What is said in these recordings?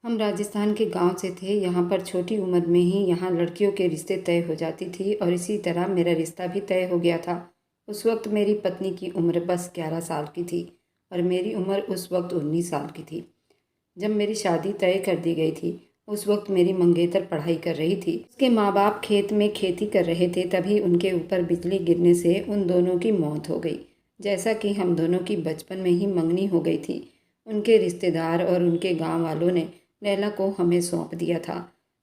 हम राजस्थान के गांव से थे। यहाँ पर छोटी उम्र में ही यहाँ लड़कियों के रिश्ते तय हो जाती थी और इसी तरह मेरा रिश्ता भी तय हो गया था। उस वक्त मेरी पत्नी की उम्र बस 11 साल की थी और मेरी उम्र उस वक्त 19 साल की थी। जब मेरी शादी तय कर दी गई थी उस वक्त मेरी मंगेतर पढ़ाई कर रही थी। उसके माँ बाप खेत में खेती कर रहे थे, तभी उनके ऊपर बिजली गिरने से उन दोनों की मौत हो गई। जैसा कि हम दोनों की बचपन में ही मंगनी हो गई थी, उनके रिश्तेदार और उनके गांव वालों ने लैला को हमें सौंप दिया था।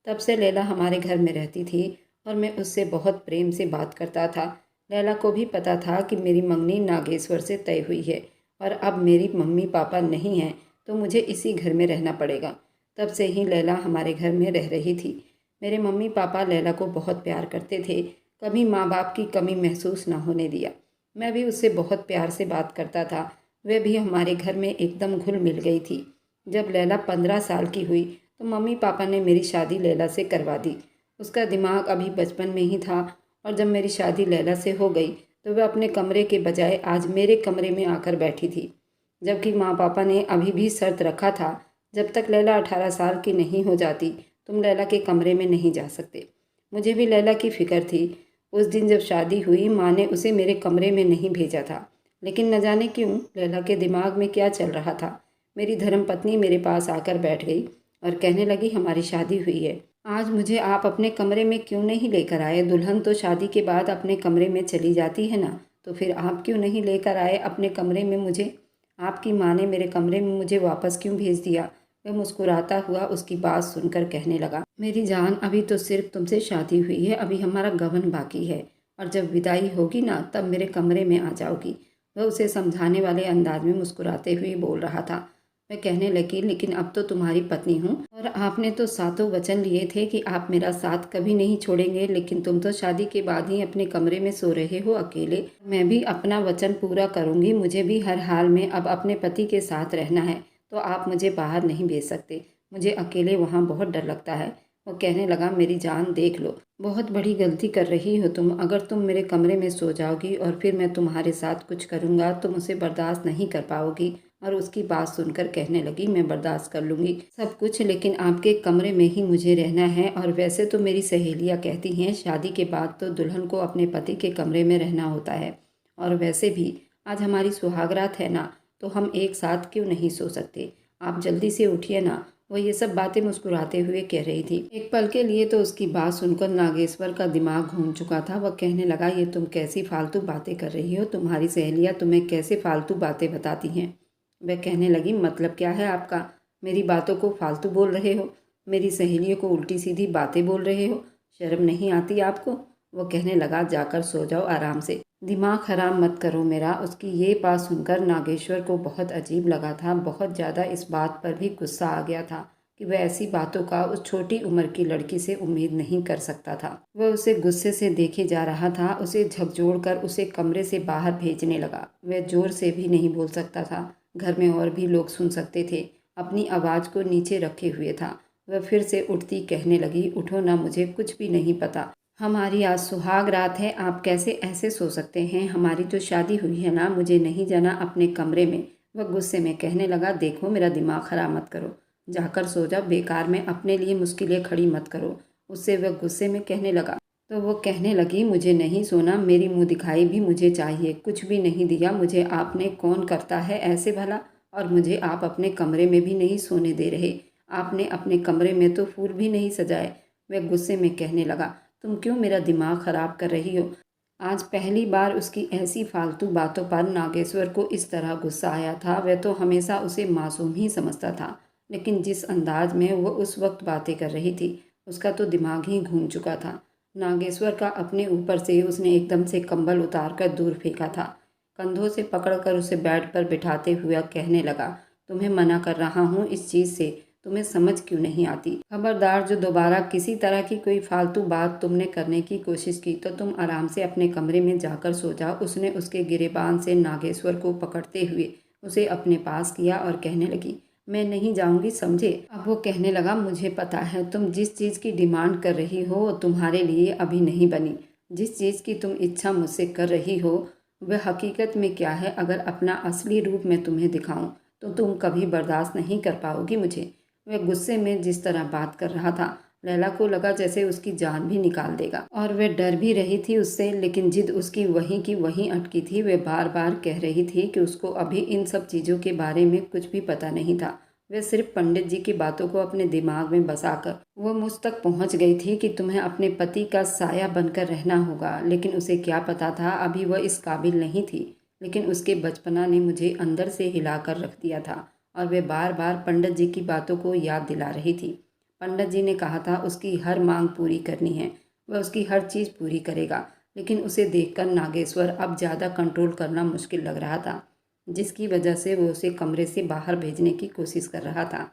तब से लैला हमारे घर में रहती थी और मैं उससे बहुत प्रेम से बात करता था। लैला को भी पता था कि मेरी मंगनी नागेश्वर से तय हुई है और अब मेरी मम्मी पापा नहीं हैं तो मुझे इसी घर में रहना पड़ेगा। तब से ही लैला हमारे घर में रह रही थी। मेरे मम्मी पापा लैला को बहुत प्यार करते थे, कभी माँ बाप की कमी महसूस ना होने दिया। मैं भी उससे बहुत प्यार से बात करता था। वह भी हमारे घर में एकदम घुल मिल गई थी। जब लैला 15 साल की हुई तो मम्मी पापा ने मेरी शादी लैला से करवा दी। उसका दिमाग अभी बचपन में ही था और जब मेरी शादी लैला से हो गई तो वह अपने कमरे के बजाय आज मेरे कमरे में आकर बैठी थी। जबकि माँ पापा ने अभी भी शर्त रखा था, जब तक लैला 18 साल की नहीं हो जाती तुम लैला के कमरे में नहीं जा सकते। मुझे भी लैला की फिक्र थी। उस दिन जब शादी हुई माँ ने उसे मेरे कमरे में नहीं भेजा था, लेकिन न जाने क्यों लैला के दिमाग में क्या चल रहा था। मेरी धर्मपत्नी मेरे पास आकर बैठ गई और कहने लगी, हमारी शादी हुई है, आज मुझे आप अपने कमरे में क्यों नहीं लेकर आए? दुल्हन तो शादी के बाद अपने कमरे में चली जाती है ना, तो फिर आप क्यों नहीं लेकर आए अपने कमरे में मुझे? आपकी माँ ने मेरे कमरे में मुझे वापस क्यों भेज दिया? वह मुस्कुराता हुआ उसकी बात सुनकर कहने लगा, मेरी जान, अभी तो सिर्फ तुमसे शादी हुई है, अभी हमारा गबन बाकी है और जब विदाई होगी ना तब मेरे कमरे में आ जाओगी। वह उसे समझाने वाले अंदाज में मुस्कुराते हुए बोल रहा था। मैं कहने लगी, लेकिन अब तो तुम्हारी पत्नी हूँ और आपने तो सातों वचन लिए थे कि आप मेरा साथ कभी नहीं छोड़ेंगे, लेकिन तुम तो शादी के बाद ही अपने कमरे में सो रहे हो अकेले। मैं भी अपना वचन पूरा करूँगी, मुझे भी हर हाल में अब अपने पति के साथ रहना है, तो आप मुझे बाहर नहीं भेज सकते। मुझे अकेले वहाँ बहुत डर लगता है। वो कहने लगा, मेरी जान देख लो, बहुत बड़ी गलती कर रही हो तुम। अगर तुम मेरे कमरे में सो जाओगी और फिर मैं तुम्हारे साथ कुछ करूँगा तो मुझे बर्दाश्त नहीं कर पाओगी। और उसकी बात सुनकर कहने लगी, मैं बर्दाश्त कर लूँगी सब कुछ, लेकिन आपके कमरे में ही मुझे रहना है। और वैसे तो मेरी सहेलियाँ कहती हैं शादी के बाद तो दुल्हन को अपने पति के कमरे में रहना होता है, और वैसे भी आज हमारी सुहागरात है ना, तो हम एक साथ क्यों नहीं सो सकते? आप जल्दी से उठिए ना। वो ये सब बातें मुस्कुराते हुए कह रही थी। एक पल के लिए तो उसकी बात सुनकर नागेश्वर का दिमाग घूम चुका था। वह कहने लगा, ये तुम कैसी फालतू बातें कर रही हो? तुम्हारी सहेलियाँ तुम्हें कैसे फालतू बातें बताती हैं? वह कहने लगी, मतलब क्या है आपका? मेरी बातों को फालतू बोल रहे हो? मेरी सहेलियों को उल्टी सीधी बातें बोल रहे हो? शर्म नहीं आती आपको? वो कहने लगा, जाकर सो जाओ आराम से, दिमाग खराब मत करो मेरा। उसकी ये बात सुनकर नागेश्वर को बहुत अजीब लगा था। बहुत ज़्यादा इस बात पर भी गुस्सा आ गया था कि वह ऐसी बातों का उस छोटी उम्र की लड़की से उम्मीद नहीं कर सकता था। वह उसे गुस्से से देखे जा रहा था। उसे झकझोरकर उसे कमरे से बाहर भेजने लगा। वह जोर से भी नहीं बोल सकता था, घर में और भी लोग सुन सकते थे। अपनी आवाज़ को नीचे रखे हुए था। वह फिर से उठती कहने लगी, उठो ना, मुझे कुछ भी नहीं पता। हमारी आज सुहाग रात है, आप कैसे ऐसे सो सकते हैं? हमारी तो शादी हुई है ना, मुझे नहीं जाना अपने कमरे में। वह गुस्से में कहने लगा, देखो मेरा दिमाग खराब मत करो, जाकर सो जाओ, बेकार में अपने लिए मुश्किलें खड़ी मत करो। उससे वह गुस्से में कहने लगा। तो वो कहने लगी, मुझे नहीं सोना, मेरी मुँह दिखाई भी मुझे चाहिए। कुछ भी नहीं दिया मुझे आपने, कौन करता है ऐसे भला? और मुझे आप अपने कमरे में भी नहीं सोने दे रहे। आपने अपने कमरे में तो फूल भी नहीं सजाए। वह गुस्से में कहने लगा, तुम क्यों मेरा दिमाग खराब कर रही हो? आज पहली बार उसकी ऐसी फालतू बातों पर नागेश्वर को इस तरह गुस्सा आया था। वह तो हमेशा उसे मासूम ही समझता था, लेकिन जिस अंदाज में वह उस वक्त बातें कर रही थी उसका तो दिमाग ही घूम चुका था। नागेश्वर का अपने ऊपर से उसने एकदम से कंबल उतार कर दूर फेंका था। कंधों से पकड़कर उसे बेड पर बिठाते हुए कहने लगा, तुम्हें मना कर रहा हूँ इस चीज़ से, तुम्हें समझ क्यों नहीं आती? खबरदार, जो दोबारा किसी तरह की कोई फालतू बात तुमने करने की कोशिश की तो तुम आराम से अपने कमरे में जाकर सो जाओ। उसने उसके गिरेबान से नागेश्वर को पकड़ते हुए उसे अपने पास किया और कहने लगी, मैं नहीं जाऊंगी, समझे? अब वो कहने लगा, मुझे पता है तुम जिस चीज़ की डिमांड कर रही हो वो तुम्हारे लिए अभी नहीं बनी। जिस चीज़ की तुम इच्छा मुझसे कर रही हो वह हकीकत में क्या है, अगर अपना असली रूप मैं तुम्हें दिखाऊं तो तुम कभी बर्दाश्त नहीं कर पाओगी मुझे। वह गुस्से में जिस तरह बात कर रहा था, लैला को लगा जैसे उसकी जान भी निकाल देगा। और वह डर भी रही थी उससे, लेकिन जिद उसकी वहीं की वहीं अटकी थी। वह बार बार कह रही थी कि उसको अभी इन सब चीज़ों के बारे में कुछ भी पता नहीं था। वह सिर्फ पंडित जी की बातों को अपने दिमाग में बसाकर वो मुझ तक पहुंच गई थी कि तुम्हें अपने पति का साया बनकर रहना होगा। लेकिन उसे क्या पता था, अभी वह इस काबिल नहीं थी। लेकिन उसके बचपना ने मुझे अंदर से हिलाकर रख दिया था और वह बार बार पंडित जी की बातों को याद दिला रही थी। पंडित जी ने कहा था उसकी हर मांग पूरी करनी है, वह उसकी हर चीज़ पूरी करेगा। लेकिन उसे देखकर नागेश्वर अब ज़्यादा कंट्रोल करना मुश्किल लग रहा था, जिसकी वजह से वो उसे कमरे से बाहर भेजने की कोशिश कर रहा था।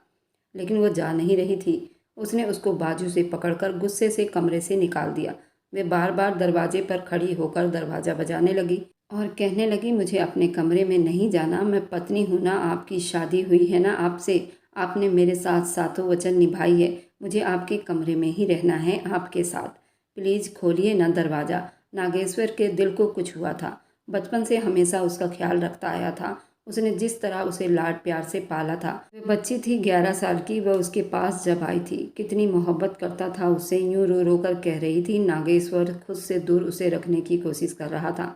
लेकिन वो जा नहीं रही थी। उसने उसको बाजू से पकड़कर गुस्से से कमरे से निकाल दिया। वे बार बार दरवाजे पर खड़ी होकर दरवाज़ा बजाने लगी और कहने लगी, मुझे अपने कमरे में नहीं जाना, मैं पत्नी हूँ ना, आपकी शादी हुई है ना आपसे, आपने मेरे साथ सातों वचन निभाई है, मुझे आपके कमरे में ही रहना है आपके साथ। प्लीज़ खोलिए ना दरवाज़ा। नागेश्वर के दिल को कुछ हुआ था। बचपन से हमेशा उसका ख्याल रखता आया था। उसने जिस तरह उसे लाड प्यार से पाला था। वह बच्ची थी 11 साल की, वह उसके पास जब आई थी, कितनी मोहब्बत करता था उससे। यूं रो रो कर कह रही थी। नागेश्वर खुद से दूर उसे रखने की कोशिश कर रहा था।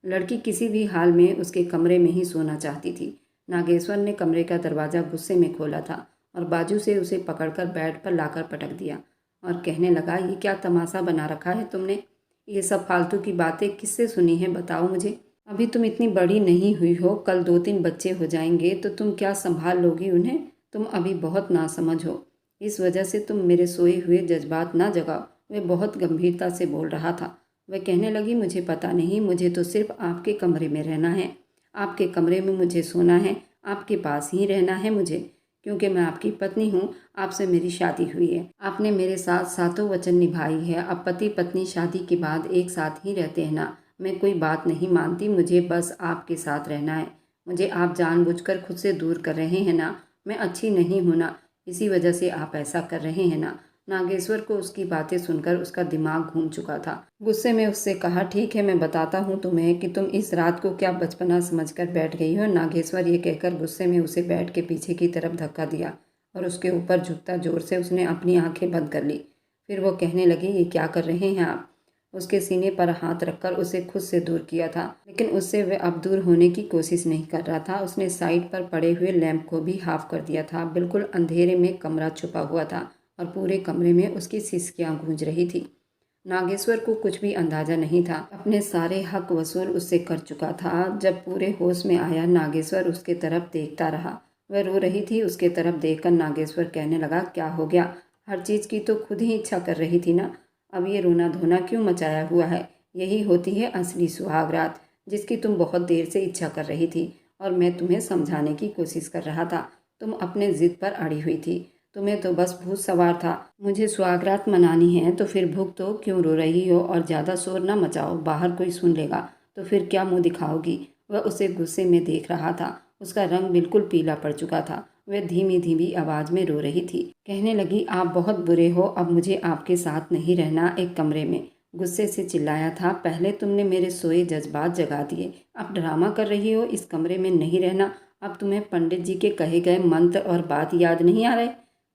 लड़की किसी भी हाल में उसके कमरे में ही सोना चाहती थी। नागेश्वर ने कमरे का दरवाज़ा गुस्से में खोला था और बाजू से उसे पकड़कर बेड पर लाकर पटक दिया और कहने लगा, ये क्या तमाशा बना रखा है तुमने? ये सब फालतू की बातें किससे सुनी है, बताओ मुझे। अभी तुम इतनी बड़ी नहीं हुई हो, कल 2-3 बच्चे हो जाएंगे तो तुम क्या संभाल लोगी उन्हें? तुम अभी बहुत नासमझ हो। इस वजह से तुम मेरे सोए हुए जज्बात ना जगाओ। वह बहुत गंभीरता से बोल रहा था। वह कहने लगी, मुझे पता नहीं, मुझे तो सिर्फ आपके कमरे में रहना है, आपके कमरे में मुझे सोना है, आपके पास ही रहना है मुझे, क्योंकि मैं आपकी पत्नी हूँ, आपसे मेरी शादी हुई है, आपने मेरे साथ सातों वचन निभाई है। अब पति पत्नी शादी के बाद एक साथ ही रहते हैं ना। मैं कोई बात नहीं मानती, मुझे बस आपके साथ रहना है। मुझे आप जानबूझकर खुद से दूर कर रहे हैं ना। मैं अच्छी नहीं हूँ ना, इसी वजह से आप ऐसा कर रहे हैं ना। नागेश्वर को उसकी बातें सुनकर उसका दिमाग घूम चुका था। गुस्से में उससे कहा, ठीक है, मैं बताता हूँ तुम्हें कि तुम इस रात को क्या बचपना समझकर बैठ गई हो। नागेश्वर ये कहकर गुस्से में उसे बेड के पीछे की तरफ धक्का दिया और उसके ऊपर झुकता जोर से उसने अपनी आंखें बंद कर ली। फिर वो कहने लगी, ये क्या कर रहे हैं आप? उसके सीने पर हाथ रखकर उसे खुद से दूर किया था, लेकिन उससे वह अब दूर होने की कोशिश नहीं कर रहा था। उसने साइड पर पड़े हुए लैंप को भी हाफ कर दिया था। बिल्कुल अंधेरे में कमरा छुपा हुआ था और पूरे कमरे में उसकी सिसकियां गूंज रही थी। नागेश्वर को कुछ भी अंदाजा नहीं था। अपने सारे हक वसूल उससे कर चुका था। जब पूरे होश में आया, नागेश्वर उसके तरफ देखता रहा। वह रो रही थी। उसके तरफ देखकर नागेश्वर कहने लगा, क्या हो गया? हर चीज़ की तो खुद ही इच्छा कर रही थी ना, अब ये रोना धोना क्यों मचाया हुआ है? यही होती है असली सुहाग रात, जिसकी तुम बहुत देर से इच्छा कर रही थी और मैं तुम्हें समझाने की कोशिश कर रहा था। तुम अपने जिद पर अड़ी हुई थी। तुम्हें तो बस भूत सवार था। मुझे सुहागरात मनानी है तो फिर भूख तो क्यों रो रही हो? और ज़्यादा शोर न मचाओ, बाहर कोई सुन लेगा तो फिर क्या मुंह दिखाओगी? वह उसे गुस्से में देख रहा था। उसका रंग बिल्कुल पीला पड़ चुका था। वह धीमी धीमी आवाज़ में रो रही थी। कहने लगी, आप बहुत बुरे हो, अब मुझे आपके साथ नहीं रहना एक कमरे में। गुस्से से चिल्लाया था, पहले तुमने मेरे सोए जज्बात जगा दिए, अब ड्रामा कर रही हो इस कमरे में नहीं रहना। अब तुम्हें पंडित जी के कहे गए मंत्र और बात याद नहीं आ रहे?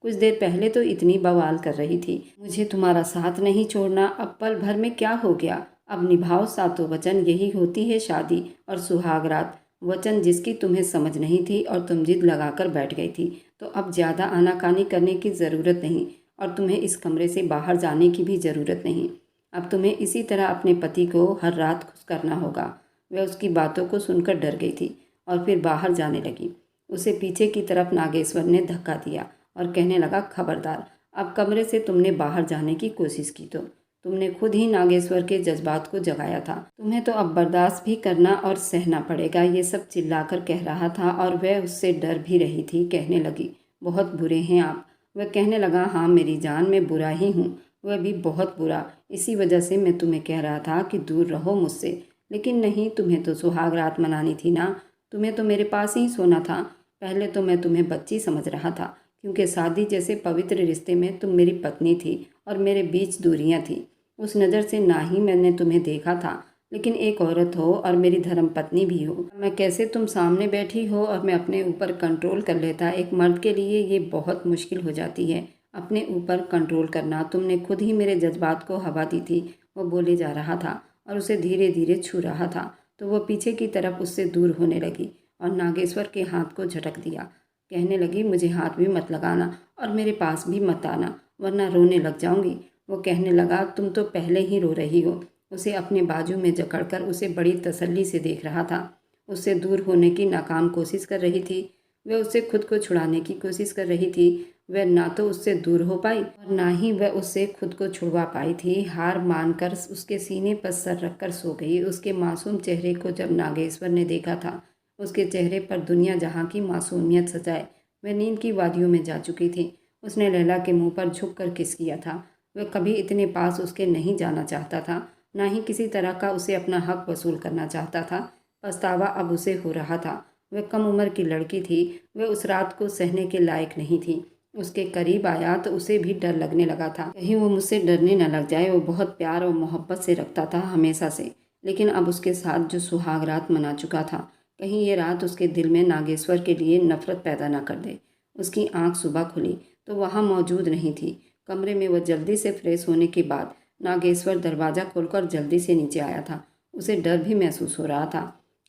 कुछ देर पहले तो इतनी बवाल कर रही थी, मुझे तुम्हारा साथ नहीं छोड़ना। अब पल भर में क्या हो गया? अब निभाओ सातों वचन, यही होती है शादी और सुहागरात। वचन जिसकी तुम्हें समझ नहीं थी और तुम जिद लगाकर बैठ गई थी। तो अब ज़्यादा आनाकानी करने की ज़रूरत नहीं और तुम्हें इस कमरे से बाहर जाने की भी ज़रूरत नहीं। अब तुम्हें इसी तरह अपने पति को हर रात खुश करना होगा। वह उसकी बातों को सुनकर डर गई थी और फिर बाहर जाने लगी। उसे पीछे की तरफ नागेश्वर ने धक्का दिया और कहने लगा, खबरदार, अब कमरे से तुमने बाहर जाने की कोशिश की तो तुमने खुद ही नागेश्वर के जज्बात को जगाया था। तुम्हें तो अब बर्दाश्त भी करना और सहना पड़ेगा। ये सब चिल्लाकर कह रहा था और वह उससे डर भी रही थी। कहने लगी, बहुत बुरे हैं आप। वह कहने लगा, हाँ मेरी जान, मैं बुरा ही हूँ, वह भी बहुत बुरा। इसी वजह से मैं तुम्हें कह रहा था कि दूर रहो मुझसे, लेकिन नहीं, तुम्हें तो सुहाग रात मनानी थी ना, तुम्हें तो मेरे पास ही सोना था। पहले तो मैं तुम्हें बच्ची समझ रहा था, क्योंकि शादी जैसे पवित्र रिश्ते में तुम मेरी पत्नी थी और मेरे बीच दूरियां थी। उस नज़र से ना ही मैंने तुम्हें देखा था, लेकिन एक औरत हो और मेरी धर्म पत्नी भी हो, मैं कैसे तुम सामने बैठी हो और मैं अपने ऊपर कंट्रोल कर लेता। एक मर्द के लिए ये बहुत मुश्किल हो जाती है, अपने ऊपर कंट्रोल करना। तुमने खुद ही मेरे जज्बात को हवा दी थी। वो बोले जा रहा था और उसे धीरे धीरे छू रहा था, तो वह पीछे की तरफ उससे दूर होने लगी और नागेश्वर के हाथ को झटक दिया। कहने लगी, मुझे हाथ भी मत लगाना और मेरे पास भी मत आना, वरना रोने लग जाऊंगी। वो कहने लगा, तुम तो पहले ही रो रही हो। उसे अपने बाजू में जकड़कर उसे बड़ी तसल्ली से देख रहा था। उससे दूर होने की नाकाम कोशिश कर रही थी। वह उससे खुद को छुड़ाने की कोशिश कर रही थी। वह ना तो उससे दूर हो पाई और ना ही वह उससे खुद को छुड़वा पाई थी। हार मानकर उसके सीने पर सर रखकर सो गई। उसके मासूम चेहरे को जब नागेश्वर ने देखा था, उसके चेहरे पर दुनिया जहाँ की मासूमियत सजाए, वह नींद की वादियों में जा चुकी थी। उसने लैला के मुंह पर झुककर किस किया था। वह कभी इतने पास उसके नहीं जाना चाहता था, ना ही किसी तरह का उसे अपना हक वसूल करना चाहता था। पछतावा अब उसे हो रहा था। वह कम उम्र की लड़की थी। वह उस रात को सहने के लायक नहीं थी। उसके करीब आया तो उसे भी डर लगने लगा था, कहीं वो मुझसे डरने न लग जाए। वो बहुत प्यार और मोहब्बत से रखता था हमेशा से, लेकिन अब उसके साथ जो सुहाग रात मना चुका था, कहीं ये रात उसके दिल में नागेश्वर के लिए नफरत पैदा न कर दे। उसकी आंख सुबह खुली तो वहाँ मौजूद नहीं थी। कमरे में वह जल्दी से फ्रेश होने के बाद नागेश्वर दरवाज़ा खोलकर जल्दी से नीचे आया था। उसे डर भी महसूस हो रहा था,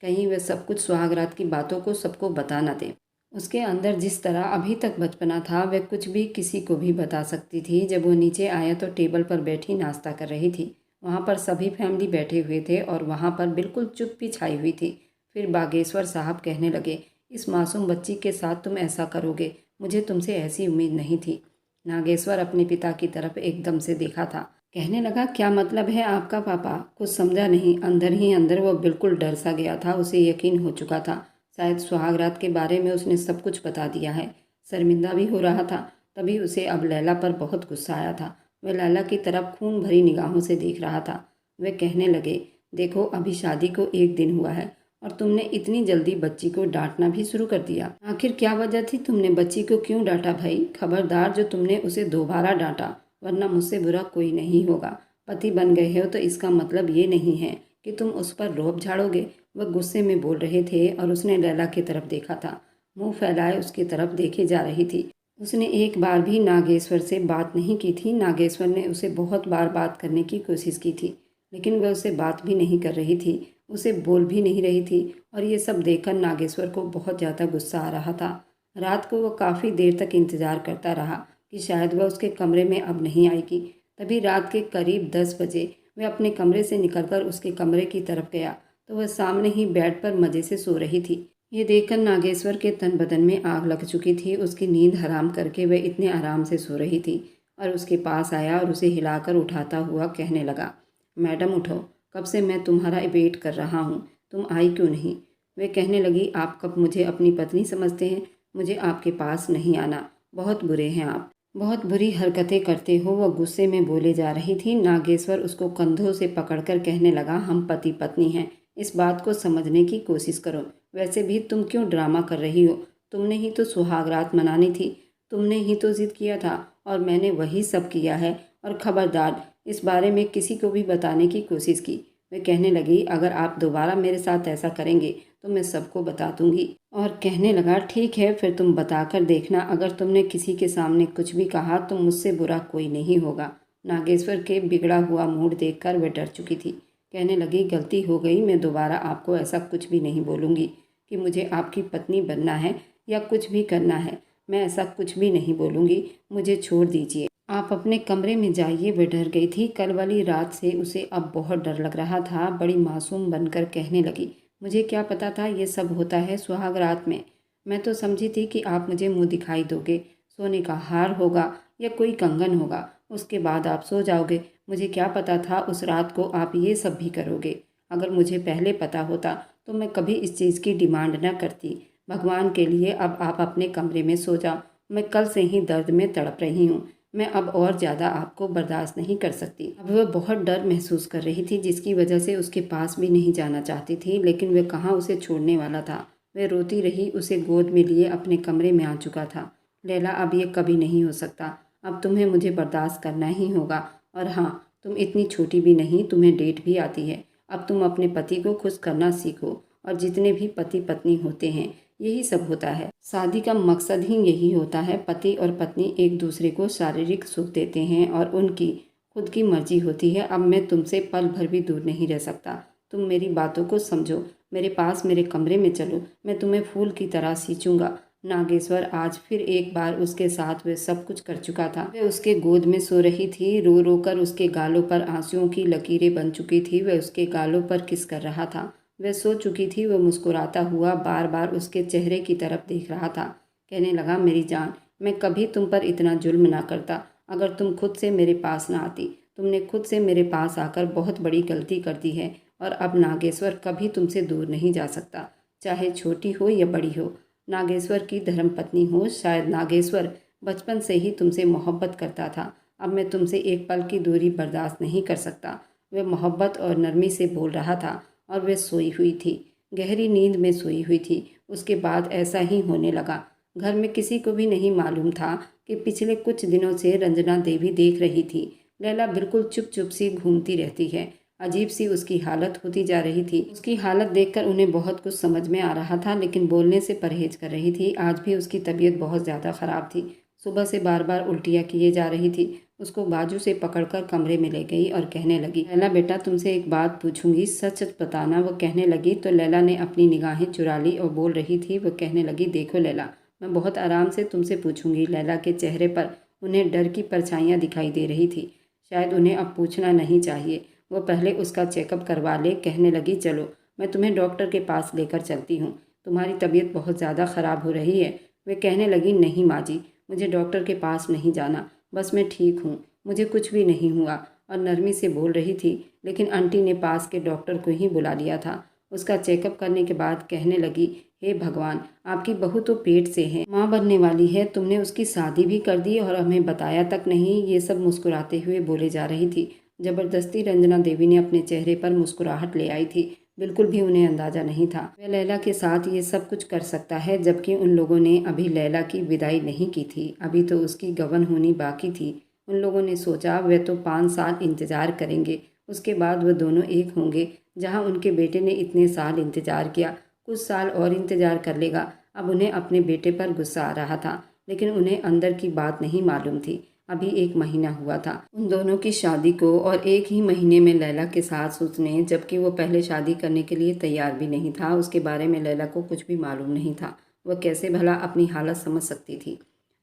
कहीं वह सब कुछ सुहागरात की बातों को सबको बता न दे। उसके अंदर जिस तरह अभी तक बचपना था, वह कुछ भी किसी को भी बता सकती थी। जब वो नीचे आया तो टेबल पर बैठी नाश्ता कर रही थी। वहाँ पर सभी फैमिली बैठे हुए थे और वहाँ पर बिल्कुल चुप्पी छाई हुई थी। फिर बागेश्वर साहब कहने लगे, इस मासूम बच्ची के साथ तुम ऐसा करोगे, मुझे तुमसे ऐसी उम्मीद नहीं थी। नागेश्वर अपने पिता की तरफ एकदम से देखा था। कहने लगा, क्या मतलब है आपका पापा? कुछ समझा नहीं। अंदर ही अंदर वो बिल्कुल डर सा गया था। उसे यकीन हो चुका था शायद सुहागरात के बारे में उसने सब कुछ बता दिया है। शर्मिंदा भी हो रहा था। तभी उसे अब लैला पर बहुत गुस्सा आया था। वह लैला की तरफ खून भरी निगाहों से देख रहा था। वह कहने लगे, देखो अभी शादी को 1 दिन हुआ है और तुमने इतनी जल्दी बच्ची को डांटना भी शुरू कर दिया। आखिर क्या वजह थी? तुमने बच्ची को क्यों डांटा भाई? खबरदार जो तुमने उसे दोबारा डांटा, वरना मुझसे बुरा कोई नहीं होगा। पति बन गए हो तो इसका मतलब ये नहीं है कि तुम उस पर रोब झाड़ोगे। वह गुस्से में बोल रहे थे और उसने लैला की तरफ देखा था। मुंह फैलाए उसकी तरफ देखे जा रही थी। उसने एक बार भी नागेश्वर से बात नहीं की थी। नागेश्वर ने उसे बहुत बार बात करने की कोशिश की थी, लेकिन वह उससे बात भी नहीं कर रही थी, उसे बोल भी नहीं रही थी। और ये सब देखकर नागेश्वर को बहुत ज़्यादा गुस्सा आ रहा था। रात को वह काफ़ी देर तक इंतज़ार करता रहा कि शायद वह उसके कमरे में अब नहीं आएगी। तभी रात के करीब 10 बजे वह अपने कमरे से निकलकर उसके कमरे की तरफ गया तो वह सामने ही बेड पर मज़े से सो रही थी। ये देखकर नागेश्वर के तन बदन में आग लग चुकी थी। उसकी नींद हराम करके वह इतने आराम से सो रही थी और उसके पास आया और उसे हिलाकर उठाता हुआ कहने लगा, मैडम उठो, कब से मैं तुम्हारा वेट कर रहा हूँ, तुम आई क्यों नहीं? वे कहने लगी, आप कब मुझे अपनी पत्नी समझते हैं? मुझे आपके पास नहीं आना, बहुत बुरे हैं आप, बहुत बुरी हरकतें करते हो। वह गुस्से में बोले जा रही थी। नागेश्वर उसको कंधों से पकड़कर कहने लगा, हम पति पत्नी हैं, इस बात को समझने की कोशिश करो। वैसे भी तुम क्यों ड्रामा कर रही हो? तुमने ही तो सुहागरात मनानी थी, तुमने ही तो जिद किया था और मैंने वही सब किया है। और खबरदार इस बारे में किसी को भी बताने की कोशिश की। वे कहने लगी, अगर आप दोबारा मेरे साथ ऐसा करेंगे तो मैं सबको बता दूंगी। और कहने लगा, ठीक है फिर तुम बताकर देखना, अगर तुमने किसी के सामने कुछ भी कहा तो मुझसे बुरा कोई नहीं होगा। नागेश्वर के बिगड़ा हुआ मूड देखकर वह डर चुकी थी। कहने लगी, गलती हो गई, मैं दोबारा आपको ऐसा कुछ भी नहीं बोलूँगी कि मुझे आपकी पत्नी बनना है या कुछ भी करना है। मैं ऐसा कुछ भी नहीं बोलूँगी, मुझे छोड़ दीजिए, आप अपने कमरे में जाइए। वह डर गई थी। कल वाली रात से उसे अब बहुत डर लग रहा था। बड़ी मासूम बनकर कहने लगी, मुझे क्या पता था ये सब होता है सुहाग रात में। मैं तो समझी थी कि आप मुझे मुंह दिखाई दोगे, सोने का हार होगा या कोई कंगन होगा, उसके बाद आप सो जाओगे। मुझे क्या पता था उस रात को आप ये सब भी करोगे। अगर मुझे पहले पता होता तो मैं कभी इस चीज़ की डिमांड न करती। भगवान के लिए अब आप अपने कमरे में सो जाओ। मैं कल से ही दर्द में तड़प रही हूँ। मैं अब और ज़्यादा आपको बर्दाश्त नहीं कर सकती। अब वह बहुत डर महसूस कर रही थी, जिसकी वजह से उसके पास भी नहीं जाना चाहती थी, लेकिन वह कहाँ उसे छोड़ने वाला था। वह रोती रही, उसे गोद में लिए अपने कमरे में आ चुका था। लैला, अब ये कभी नहीं हो सकता, अब तुम्हें मुझे बर्दाश्त करना ही होगा। और हाँ, तुम इतनी छोटी भी नहीं, तुम्हें डेट भी आती है। अब तुम अपने पति को खुश करना सीखो। और जितने भी पति पत्नी होते हैं यही सब होता है। शादी का मकसद ही यही होता है। पति और पत्नी एक दूसरे को शारीरिक सुख देते हैं और उनकी खुद की मर्जी होती है। अब मैं तुमसे पल भर भी दूर नहीं रह सकता। तुम मेरी बातों को समझो। मेरे पास मेरे कमरे में चलो, मैं तुम्हें फूल की तरह सींचूंगा। नागेश्वर आज फिर एक बार उसके साथ वह सब कुछ कर चुका था। वह उसके गोद में सो रही थी। रो रो कर उसके गालों पर आंसुओं की लकीरें बन चुकी थी। वह उसके गालों पर किस कर रहा था। वह सो चुकी थी। वह मुस्कुराता हुआ बार बार उसके चेहरे की तरफ देख रहा था। कहने लगा, मेरी जान, मैं कभी तुम पर इतना जुल्म ना करता अगर तुम खुद से मेरे पास ना आती। तुमने खुद से मेरे पास आकर बहुत बड़ी गलती कर दी है और अब नागेश्वर कभी तुमसे दूर नहीं जा सकता, चाहे छोटी हो या बड़ी हो। नागेश्वर की धर्मपत्नी हो। शायद नागेश्वर बचपन से ही तुमसे मोहब्बत करता था। अब मैं तुमसे एक पल की दूरी बर्दाश्त नहीं कर सकता। वह मोहब्बत और नरमी से बोल रहा था और वह सोई हुई थी, गहरी नींद में सोई हुई थी। उसके बाद ऐसा ही होने लगा। घर में किसी को भी नहीं मालूम था कि पिछले कुछ दिनों से रंजना देवी देख रही थी। लैला बिल्कुल चुप चुप सी घूमती रहती है। अजीब सी उसकी हालत होती जा रही थी। उसकी हालत देखकर उन्हें बहुत कुछ समझ में आ रहा था, लेकिन बोलने से परहेज कर रही थी। आज भी उसकी तबीयत बहुत ज़्यादा ख़राब थी। सुबह से बार बार उल्टियाँ किए जा रही थी। उसको बाजू से पकड़कर कमरे में ले गई और कहने लगी, लैला बेटा, तुमसे एक बात पूछूंगी, सच सच बताना। वो कहने लगी तो लैला ने अपनी निगाहें चुरा ली और बोल रही थी। वो कहने लगी, देखो लैला, मैं बहुत आराम से तुमसे पूछूंगी। लैला के चेहरे पर उन्हें डर की परछाइयाँ दिखाई दे रही थी। शायद उन्हें अब पूछना नहीं चाहिए। वो पहले उसका चेकअप करवा ले। कहने लगी, चलो मैं तुम्हें डॉक्टर के पास लेकर चलती हूँ, तुम्हारी तबीयत बहुत ज़्यादा ख़राब हो रही है। वे कहने लगी, नहीं माँ जी, मुझे डॉक्टर के पास नहीं जाना, बस मैं ठीक हूँ, मुझे कुछ भी नहीं हुआ। और नरमी से बोल रही थी, लेकिन आंटी ने पास के डॉक्टर को ही बुला लिया था। उसका चेकअप करने के बाद कहने लगी, हे भगवान, आपकी बहू तो पेट से है, माँ बनने वाली है। तुमने उसकी शादी भी कर दी और हमें बताया तक नहीं। ये सब मुस्कुराते हुए बोले जा रही थी। जबरदस्ती रंजना देवी ने अपने चेहरे पर मुस्कुराहट ले आई थी। बिल्कुल भी उन्हें अंदाजा नहीं था वह लैला के साथ ये सब कुछ कर सकता है, जबकि उन लोगों ने अभी लैला की विदाई नहीं की थी। अभी तो उसकी गबन होनी बाकी थी। उन लोगों ने सोचा वे तो 5 साल इंतज़ार करेंगे, उसके बाद वह दोनों एक होंगे। जहाँ उनके बेटे ने इतने साल इंतज़ार किया, कुछ साल और इंतज़ार कर लेगा। अब उन्हें अपने बेटे पर गुस्सा आ रहा था, लेकिन उन्हें अंदर की बात नहीं मालूम थी। अभी 1 महीना हुआ था उन दोनों की शादी को और 1 ही महीने में लैला के साथ उसने, जबकि वो पहले शादी करने के लिए तैयार भी नहीं था, उसके बारे में लैला को कुछ भी मालूम नहीं था। वह कैसे भला अपनी हालत समझ सकती थी।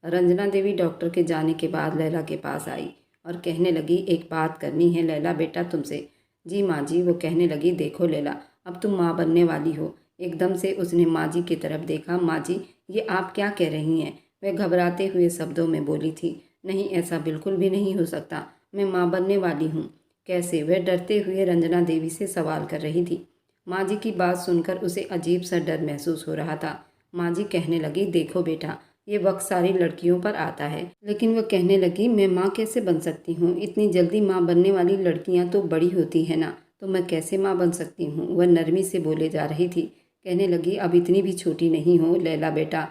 रंजना देवी डॉक्टर के जाने के बाद लैला के पास आई और कहने लगी, एक बात करनी है लैला बेटा तुमसे। जी माँ जी। वो कहने लगी, देखो लैला, अब तुम माँ बनने वाली हो। एकदम से उसने माँ जी की तरफ देखा। माँ जी, ये आप क्या कह रही हैं? वह घबराते हुए शब्दों में बोली थी, नहीं, ऐसा बिल्कुल भी नहीं हो सकता, मैं माँ बनने वाली हूँ। कैसे? वह डरते हुए रंजना देवी से सवाल कर रही थी। माँ जी की बात सुनकर उसे अजीब सा डर महसूस हो रहा था। माँ जी कहने लगी, देखो बेटा, ये वक्त सारी लड़कियों पर आता है। लेकिन वह कहने लगी, मैं माँ कैसे बन सकती हूँ? इतनी जल्दी माँ बनने वाली लड़कियाँ तो बड़ी होती हैं ना, तो मैं कैसे माँ बन सकती हूँ? वह नरमी से बोले जा रही थी। कहने लगी, अब इतनी भी छोटी नहीं हो लैला बेटा,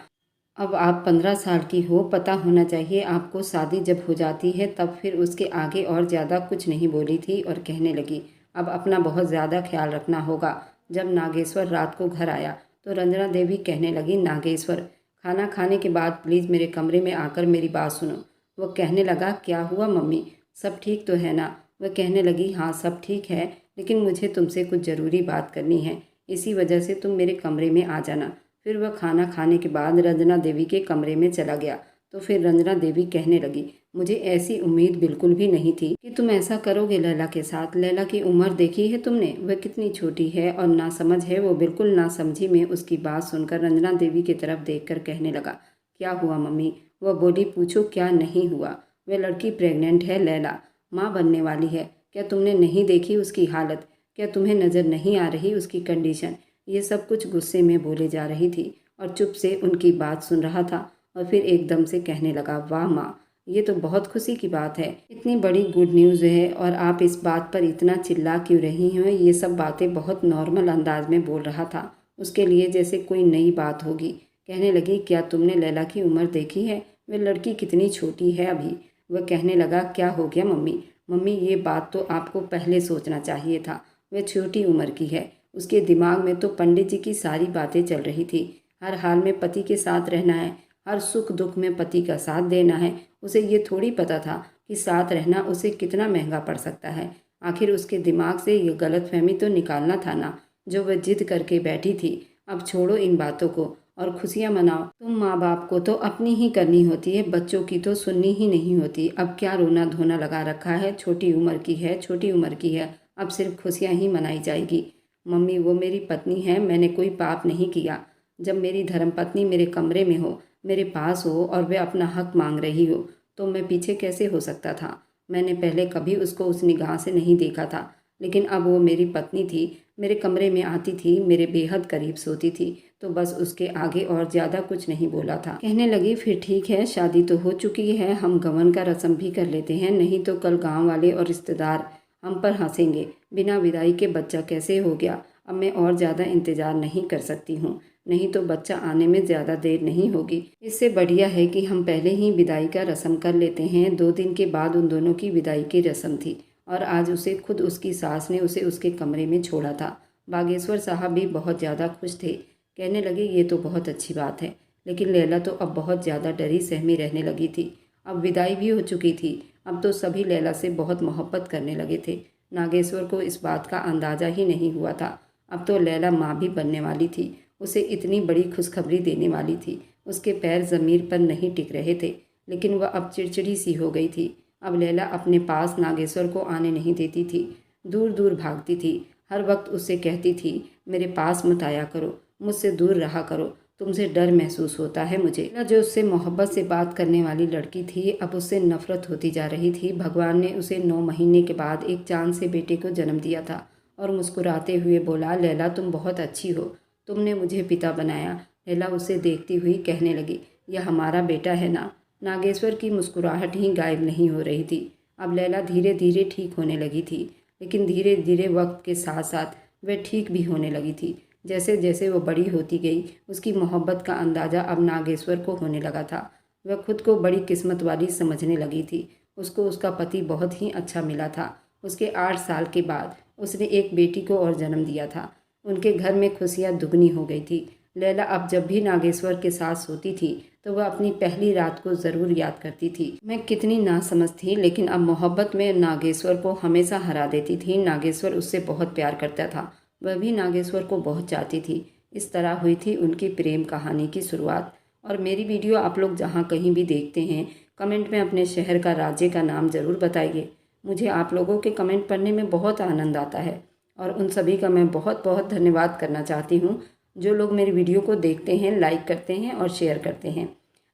अब आप 15 साल की हो, पता होना चाहिए आपको। शादी जब हो जाती है तब फिर उसके आगे और ज़्यादा कुछ नहीं बोली थी और कहने लगी, अब अपना बहुत ज़्यादा ख्याल रखना होगा। जब नागेश्वर रात को घर आया तो रंजना देवी कहने लगी, नागेश्वर, खाना खाने के बाद प्लीज़ मेरे कमरे में आकर मेरी बात सुनो। वह कहने लगा, क्या हुआ मम्मी, सब ठीक तो है ना? वह कहने लगी, हाँ सब ठीक है, लेकिन मुझे तुमसे कुछ ज़रूरी बात करनी है, इसी वजह से तुम मेरे कमरे में आ जाना। फिर वह खाना खाने के बाद रंजना देवी के कमरे में चला गया। तो फिर रंजना देवी कहने लगी, मुझे ऐसी उम्मीद बिल्कुल भी नहीं थी कि तुम ऐसा करोगे लैला के साथ। लैला की उम्र देखी है तुमने, वह कितनी छोटी है और नासमझ है। वो बिल्कुल नासमझी में उसकी बात सुनकर रंजना देवी की तरफ देखकर कहने लगा, क्या हुआ मम्मी? वह बोली, पूछो क्या नहीं हुआ? वह लड़की प्रेग्नेंट है लैला, माँ बनने वाली है। क्या तुमने नहीं देखी उसकी हालत? क्या तुम्हें नज़र नहीं आ रही उसकी कंडीशन? ये सब कुछ गुस्से में बोले जा रही थी और चुप से उनकी बात सुन रहा था। और फिर एकदम से कहने लगा, वाह माँ, ये तो बहुत खुशी की बात है, इतनी बड़ी गुड न्यूज़ है और आप इस बात पर इतना चिल्ला क्यों रही हैं? ये सब बातें बहुत नॉर्मल अंदाज में बोल रहा था, उसके लिए जैसे कोई नई बात होगी। कहने लगी, क्या तुमने लैला की उम्र देखी है? वह लड़की कितनी छोटी है अभी। वह कहने लगा, क्या हो गया मम्मी? मम्मी, ये बात तो आपको पहले सोचना चाहिए था। वह छोटी उम्र की है। उसके दिमाग में तो पंडित जी की सारी बातें चल रही थी। हर हाल में पति के साथ रहना है, हर सुख दुख में पति का साथ देना है। उसे ये थोड़ी पता था कि साथ रहना उसे कितना महंगा पड़ सकता है। आखिर उसके दिमाग से ये गलतफहमी तो निकालना था ना, जो वह जिद करके बैठी थी। अब छोड़ो इन बातों को और खुशियाँ मनाओ। तुम माँ बाप को तो अपनी ही करनी होती है, बच्चों की तो सुननी ही नहीं होती। अब क्या रोना धोना लगा रखा है, छोटी उम्र की है, छोटी उम्र की है, अब सिर्फ खुशियाँ ही मनाई जाएगी। मम्मी वो मेरी पत्नी है, मैंने कोई पाप नहीं किया। जब मेरी धर्मपत्नी मेरे कमरे में हो, मेरे पास हो और वह अपना हक मांग रही हो, तो मैं पीछे कैसे हो सकता था। मैंने पहले कभी उसको उस निगाह से नहीं देखा था, लेकिन अब वो मेरी पत्नी थी, मेरे कमरे में आती थी, मेरे बेहद करीब सोती थी, तो बस उसके आगे और ज़्यादा कुछ नहीं बोला था। कहने लगी फिर ठीक है, शादी तो हो चुकी है, हम गवन का रस्म भी कर लेते हैं, नहीं तो कल गांव वाले और रिश्तेदार हम पर हंसेंगे। बिना विदाई के बच्चा कैसे हो गया। अब मैं और ज़्यादा इंतज़ार नहीं कर सकती हूँ, नहीं तो बच्चा आने में ज़्यादा देर नहीं होगी। इससे बढ़िया है कि हम पहले ही विदाई का रस्म कर लेते हैं। 2 दिन के बाद उन दोनों की विदाई की रस्म थी और आज उसे खुद उसकी सास ने उसे उसके कमरे में छोड़ा था। बागेश्वर साहब भी बहुत ज़्यादा खुश थे। कहने लगे ये तो बहुत अच्छी बात है, लेकिन लैला तो अब बहुत ज़्यादा डरी सहमी रहने लगी थी। अब विदाई भी हो चुकी थी, अब तो सभी लैला से बहुत मोहब्बत करने लगे थे। नागेश्वर को इस बात का अंदाज़ा ही नहीं हुआ था। अब तो लैला माँ भी बनने वाली थी, उसे इतनी बड़ी खुशखबरी देने वाली थी। उसके पैर ज़मीर पर नहीं टिक रहे थे, लेकिन वह अब चिड़चिड़ी सी हो गई थी। अब लैला अपने पास नागेश्वर को आने नहीं देती थी, दूर दूर भागती थी। हर वक्त उससे कहती थी मेरे पास मत आया करो, मुझसे दूर रहा करो, तुमसे डर महसूस होता है मुझे। लैला जो उससे मोहब्बत से बात करने वाली लड़की थी, अब उससे नफरत होती जा रही थी। भगवान ने उसे 9 महीने के बाद एक चांद से बेटे को जन्म दिया था और मुस्कुराते हुए बोला लैला तुम बहुत अच्छी हो, तुमने मुझे पिता बनाया। लैला उसे देखती हुई कहने लगी यह हमारा बेटा है ना। नागेश्वर की मुस्कुराहट ही गायब नहीं हो रही थी। अब लैला धीरे धीरे ठीक होने लगी थी, लेकिन धीरे धीरे वक्त के साथ साथ वह ठीक भी होने लगी थी। जैसे जैसे वो बड़ी होती गई, उसकी मोहब्बत का अंदाज़ा अब नागेश्वर को होने लगा था। वह खुद को बड़ी किस्मत वाली समझने लगी थी। उसको उसका पति बहुत ही अच्छा मिला था। उसके 8 साल के बाद उसने एक बेटी को और जन्म दिया था। उनके घर में खुशियाँ दुगनी हो गई थी। लैला अब जब भी नागेश्वर के साथ सोती थी तो वह अपनी पहली रात को ज़रूर याद करती थी। मैं कितनी नासमझ थी, लेकिन अब मोहब्बत में नागेश्वर को हमेशा हरा देती थी। नागेश्वर उससे बहुत प्यार करता था, वह भी नागेश्वर को बहुत चाहती थी। इस तरह हुई थी उनकी प्रेम कहानी की शुरुआत। और मेरी वीडियो आप लोग जहाँ कहीं भी देखते हैं, कमेंट में अपने शहर का, राज्य का नाम ज़रूर बताइए। मुझे आप लोगों के कमेंट पढ़ने में बहुत आनंद आता है और उन सभी का मैं बहुत बहुत धन्यवाद करना चाहती हूँ जो लोग मेरी वीडियो को देखते हैं, लाइक करते हैं और शेयर करते हैं।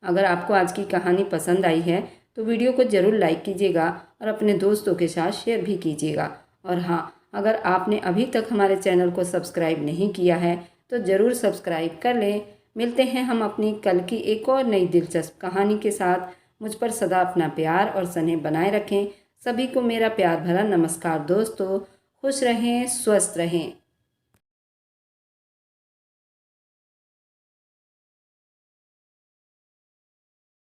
अगर आपको आज की कहानी पसंद आई है तो वीडियो को ज़रूर लाइक कीजिएगा और अपने दोस्तों के साथ शेयर भी कीजिएगा। और हाँ, अगर आपने अभी तक हमारे चैनल को सब्सक्राइब नहीं किया है तो ज़रूर सब्सक्राइब कर लें। मिलते हैं हम अपनी कल की एक और नई दिलचस्प कहानी के साथ। मुझ पर सदा अपना प्यार और स्नेह बनाए रखें। सभी को मेरा प्यार भरा नमस्कार दोस्तों। खुश रहें, स्वस्थ रहें।